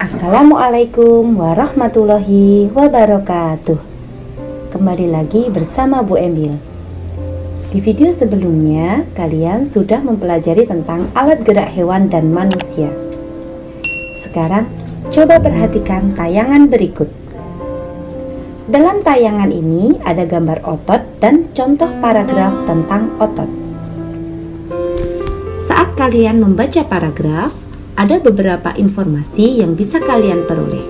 Assalamualaikum warahmatullahi wabarakatuh. Kembali lagi bersama Bu Emil. Di video sebelumnya, kalian sudah mempelajari tentang alat gerak hewan dan manusia. Sekarang, coba perhatikan tayangan berikut. Dalam tayangan ini ada gambar otot dan contoh paragraf tentang otot. Saat kalian membaca paragraf, ada beberapa informasi yang bisa kalian peroleh.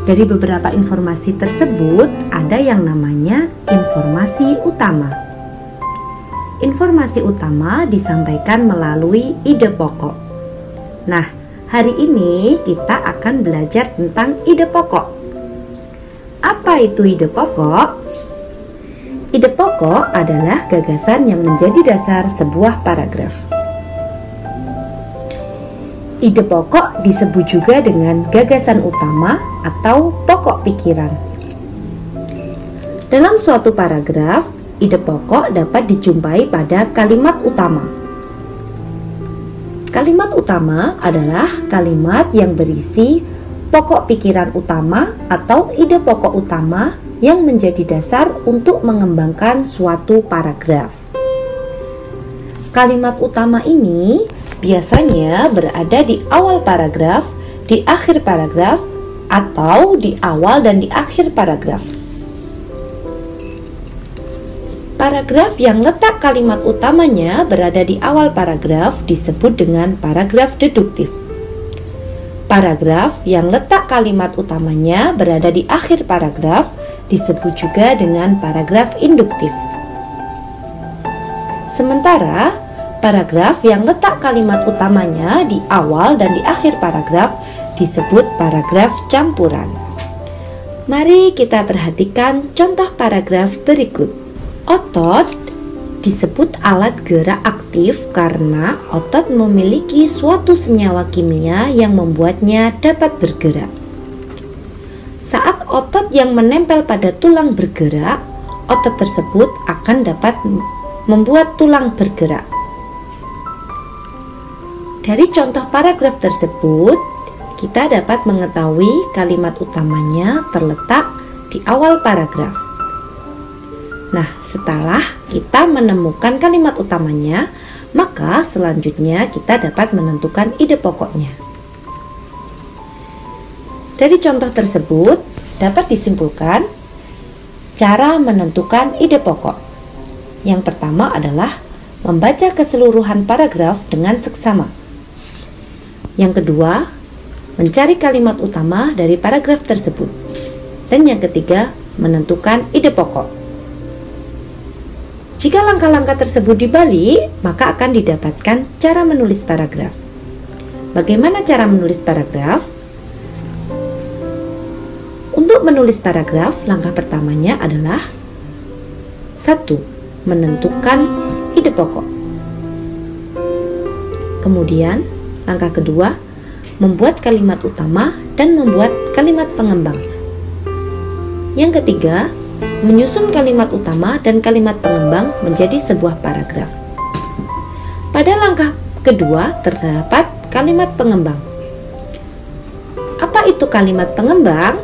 Dari beberapa informasi tersebut, ada yang namanya informasi utama. Informasi utama disampaikan melalui ide pokok. Nah, hari ini kita akan belajar tentang ide pokok. Apa itu ide pokok? Ide pokok adalah gagasan yang menjadi dasar sebuah paragraf. Ide pokok disebut juga dengan gagasan utama atau pokok pikiran. Dalam suatu paragraf, ide pokok dapat dijumpai pada kalimat utama. Kalimat utama adalah kalimat yang berisi pokok pikiran utama atau ide pokok utama yang menjadi dasar untuk mengembangkan suatu paragraf. Kalimat utama ini biasanya berada di awal paragraf, di akhir paragraf, atau di awal dan di akhir paragraf. Paragraf yang letak kalimat utamanya berada di awal paragraf disebut dengan paragraf deduktif. Paragraf yang letak kalimat utamanya berada di akhir paragraf disebut juga dengan paragraf induktif. Sementara paragraf yang letak kalimat utamanya di awal dan di akhir paragraf disebut paragraf campuran. Mari kita perhatikan contoh paragraf berikut. Otot disebut alat gerak aktif karena otot memiliki suatu senyawa kimia yang membuatnya dapat bergerak. Saat otot yang menempel pada tulang bergerak, otot tersebut akan dapat membuat tulang bergerak. Dari contoh paragraf tersebut, kita dapat mengetahui kalimat utamanya terletak di awal paragraf. Nah, setelah kita menemukan kalimat utamanya, maka selanjutnya kita dapat menentukan ide pokoknya. Dari contoh tersebut, dapat disimpulkan cara menentukan ide pokok. Yang pertama adalah membaca keseluruhan paragraf dengan seksama. Yang kedua, mencari kalimat utama dari paragraf tersebut. Dan yang ketiga, menentukan ide pokok. Jika langkah-langkah tersebut dibalik, maka akan didapatkan cara menulis paragraf. Bagaimana cara menulis paragraf? Untuk menulis paragraf, langkah pertamanya adalah 1. Menentukan ide pokok. Kemudian, langkah kedua, membuat kalimat utama dan membuat kalimat pengembang. Yang ketiga, menyusun kalimat utama dan kalimat pengembang menjadi sebuah paragraf. Pada langkah kedua terdapat kalimat pengembang. Apa itu kalimat pengembang?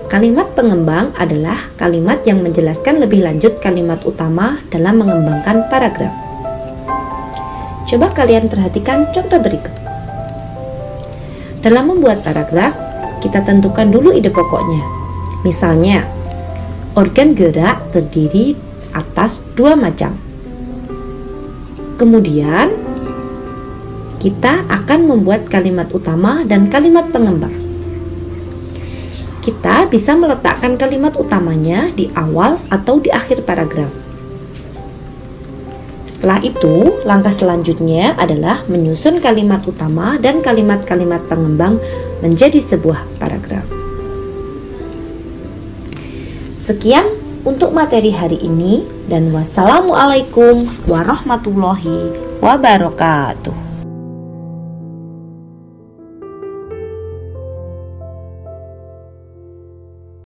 Kalimat pengembang adalah kalimat yang menjelaskan lebih lanjut kalimat utama dalam mengembangkan paragraf. Coba kalian perhatikan contoh berikut. Dalam membuat paragraf, kita tentukan dulu ide pokoknya. Misalnya, organ gerak terdiri atas 2 macam. Kemudian, kita akan membuat kalimat utama dan kalimat pengembang. Kita bisa meletakkan kalimat utamanya di awal atau di akhir paragraf. Setelah itu, langkah selanjutnya adalah menyusun kalimat utama dan kalimat-kalimat pengembang menjadi sebuah paragraf. Sekian untuk materi hari ini dan wassalamualaikum warahmatullahi wabarakatuh.